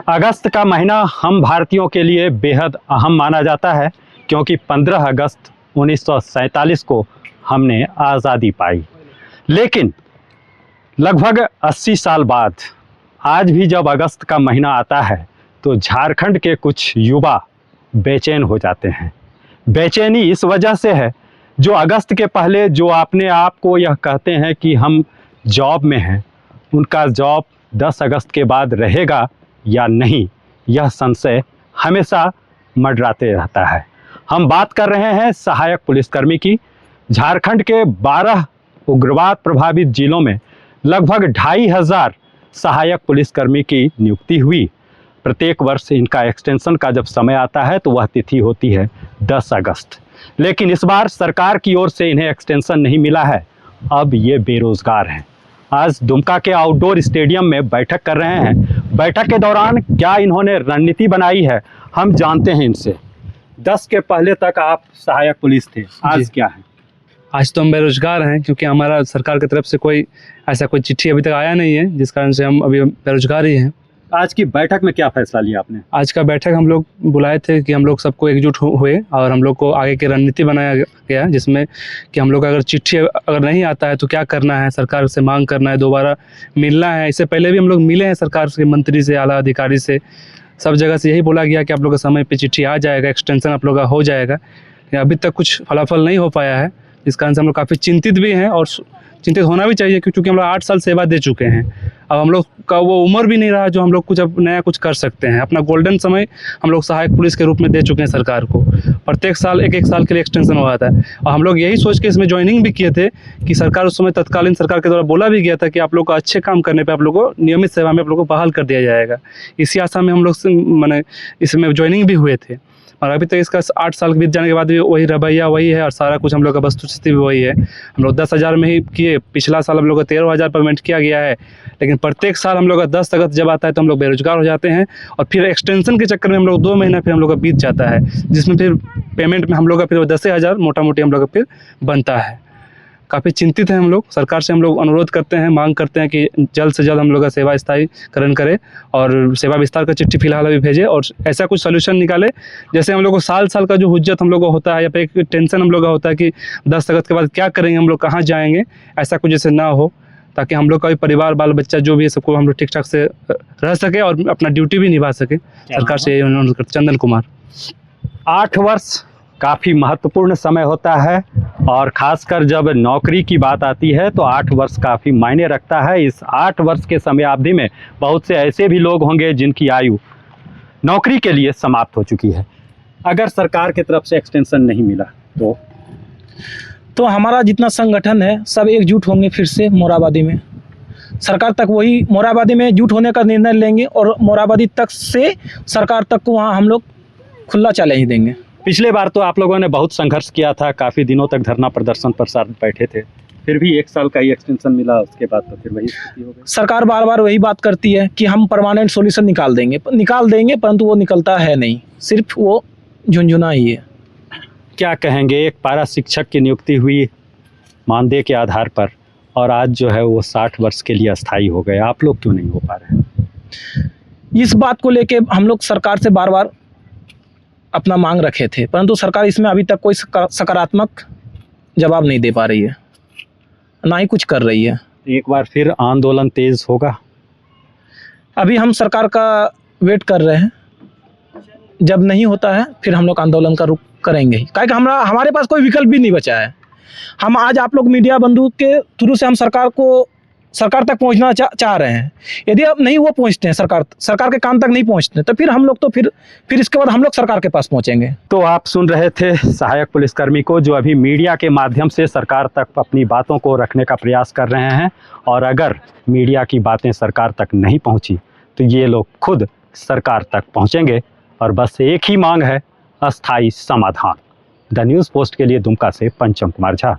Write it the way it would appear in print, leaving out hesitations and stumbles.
अगस्त का महीना हम भारतीयों के लिए बेहद अहम माना जाता है क्योंकि 15 अगस्त 1947 को हमने आज़ादी पाई। लेकिन लगभग 80 साल बाद आज भी जब अगस्त का महीना आता है तो झारखंड के कुछ युवा बेचैन हो जाते हैं। बेचैनी इस वजह से है जो अगस्त के पहले जो अपने आप को यह कहते हैं कि हम जॉब में हैं, उनका जॉब 10 अगस्त के बाद रहेगा या नहीं, यह संशय हमेशा मंडराते रहता है। हम बात कर रहे हैं सहायक पुलिसकर्मी की। झारखंड के 12 उग्रवाद प्रभावित जिलों में लगभग 2500 सहायक पुलिसकर्मी की नियुक्ति हुई। प्रत्येक वर्ष इनका एक्सटेंशन का जब समय आता है तो वह तिथि होती है 10 अगस्त। लेकिन इस बार सरकार की ओर से इन्हें एक्सटेंशन नहीं मिला है। अब ये बेरोजगार हैं। आज दुमका के आउटडोर स्टेडियम में बैठक कर रहे हैं। बैठक के दौरान क्या इन्होंने रणनीति बनाई है, हम जानते हैं इनसे। 10 के पहले तक आप सहायक पुलिस थे, आज क्या है? आज तो हम बेरोजगार हैं क्योंकि हमारा सरकार की तरफ से कोई चिट्ठी अभी तक आया नहीं है, जिस कारण से हम अभी बेरोजगार ही हैं। आज की बैठक में क्या फैसला लिया आपने? आज का बैठक हम लोग बुलाए थे कि हम लोग सबको एकजुट हुए और हम लोग को आगे की रणनीति बनाया गया, जिसमें कि हम लोग अगर चिट्ठी अगर नहीं आता है तो क्या करना है, सरकार से मांग करना है, दोबारा मिलना है। इससे पहले भी हम लोग मिले हैं सरकार के मंत्री से, आला अधिकारी से, सब जगह से यही बोला गया कि आप लोग के समय पर चिट्ठी आ जाएगा, एक्सटेंशन आप लोग का हो जाएगा। अभी तक कुछ फलाफल नहीं हो पाया है, इस कारण से हम लोग काफ़ी चिंतित भी हैं और चिंतित होना भी चाहिए क्योंकि हम लोग 8 साल सेवा दे चुके हैं। अब हम लोग का वो उम्र भी नहीं रहा जो हम लोग कुछ अब नया कुछ कर सकते हैं। अपना गोल्डन समय हम लोग सहायक पुलिस के रूप में दे चुके हैं सरकार को। प्रत्येक साल एक साल के लिए एक्सटेंशन हुआ था और हम लोग यही सोच के इसमें ज्वाइनिंग भी किए थे कि सरकार उस समय तत्कालीन सरकार के द्वारा बोला भी गया था कि आप लोग को अच्छे काम करने पर आप लोग को नियमित सेवा में आप लोग को बहाल कर दिया जाएगा। इसी आशा में हम लोग मैंने इसमें ज्वाइनिंग भी हुए थे और अभी तक इसका 8 साल बीत जाने के बाद भी वही रवैया वही है और सारा कुछ हम लोग का वस्तुस्थिति भी वही है। हम लोग 10,000 में ही किए, पिछला साल हम लोग को 13,000 पेमेंट किया गया है, लेकिन प्रत्येक साल हम लोग का 10 अगस्त जब आता है तो हम लोग बेरोजगार हो जाते हैं और फिर एक्सटेंशन के चक्कर में हम लोग 2 महीना फिर हम लोग का बीत जाता है, जिसमें फिर पेमेंट में हम लोग का फिर 10,000 मोटा मोटी हम लोग का फिर बनता है। काफ़ी चिंतित हैं हम लोग। सरकार से हम लोग अनुरोध करते हैं, मांग करते हैं कि जल्द से जल्द हम लोग का सेवा स्थायीकरण करे और सेवा विस्तार का चिट्ठी फिलहाल अभी भेजे और ऐसा कुछ सोल्यूशन निकाले जैसे हम लोग को साल साल का जो हुज्जत हम लोग का होता है या फिर एक टेंशन हम लोग का होता है कि 10 अगस्त के बाद क्या करेंगे, हम लोग कहाँ जाएंगे, ऐसा कुछ जैसे ना हो, ताकि हम लोग का भी परिवार बाल बच्चा जो भी है सबको हम लोग ठीक ठाक से रह सके और अपना ड्यूटी भी निभा सके। सरकार से अनुरोध करते। चंदन कुमार। 8 वर्ष काफ़ी महत्वपूर्ण समय होता है और ख़ासकर जब नौकरी की बात आती है तो 8 वर्ष काफ़ी मायने रखता है। इस 8 वर्ष के समय अवधि में बहुत से ऐसे भी लोग होंगे जिनकी आयु नौकरी के लिए समाप्त हो चुकी है। अगर सरकार की तरफ से एक्सटेंशन नहीं मिला तो हमारा जितना संगठन है सब एकजुट होंगे फिर से मोराबादी में। सरकार तक वही मोराबादी में जुट होने का निर्णय लेंगे और मोराबादी तक से सरकार तक को वहाँ हम लोग खुला चैलेंज देंगे। पिछले बार तो आप लोगों ने बहुत संघर्ष किया था, काफ़ी दिनों तक धरना प्रदर्शन पर साथ बैठे थे, फिर भी 1 साल का ही एक्सटेंशन मिला, उसके बाद तो फिर वही स्थिति हो गई। सरकार बार बार वही बात करती है कि हम परमानेंट सॉल्यूशन निकाल देंगे परंतु वो निकलता है नहीं, सिर्फ वो झुंझुना ही है। क्या कहेंगे, एक पारा शिक्षक की नियुक्ति हुई मानदेय के आधार पर और आज जो है वो 60 वर्ष के लिए अस्थायी हो गए, आप लोग क्यों नहीं हो पा रहे हैं? इस बात को लेके हम लोग सरकार से बार बार अपना मांग रखे थे परंतु सरकार इसमें अभी तक कोई सकारात्मक जवाब नहीं दे पा रही है, ना ही कुछ कर रही है। एक बार फिर आंदोलन तेज होगा? अभी हम सरकार का वेट कर रहे हैं, जब नहीं होता है फिर हम लोग आंदोलन का रुख करेंगे ही, क्योंकि हमारे पास कोई विकल्प भी नहीं बचा है। हम आज आप लोग मीडिया बंधु के थ्रू से हम सरकार तक पहुंचना चाह रहे हैं। यदि अब नहीं वो पहुंचते हैं, सरकार के कान तक नहीं पहुंचते तो फिर हम लोग तो फिर इसके बाद हम लोग सरकार के पास पहुंचेंगे। तो आप सुन रहे थे सहायक पुलिसकर्मी को जो अभी मीडिया के माध्यम से सरकार तक अपनी बातों को रखने का प्रयास कर रहे हैं और अगर मीडिया की बातें सरकार तक नहीं पहुंची तो ये लोग खुद सरकार तक पहुंचेंगे और बस एक ही मांग है, अस्थायी समाधान। द न्यूज़ पोस्ट के लिए दुमका से पंचम कुमार झा।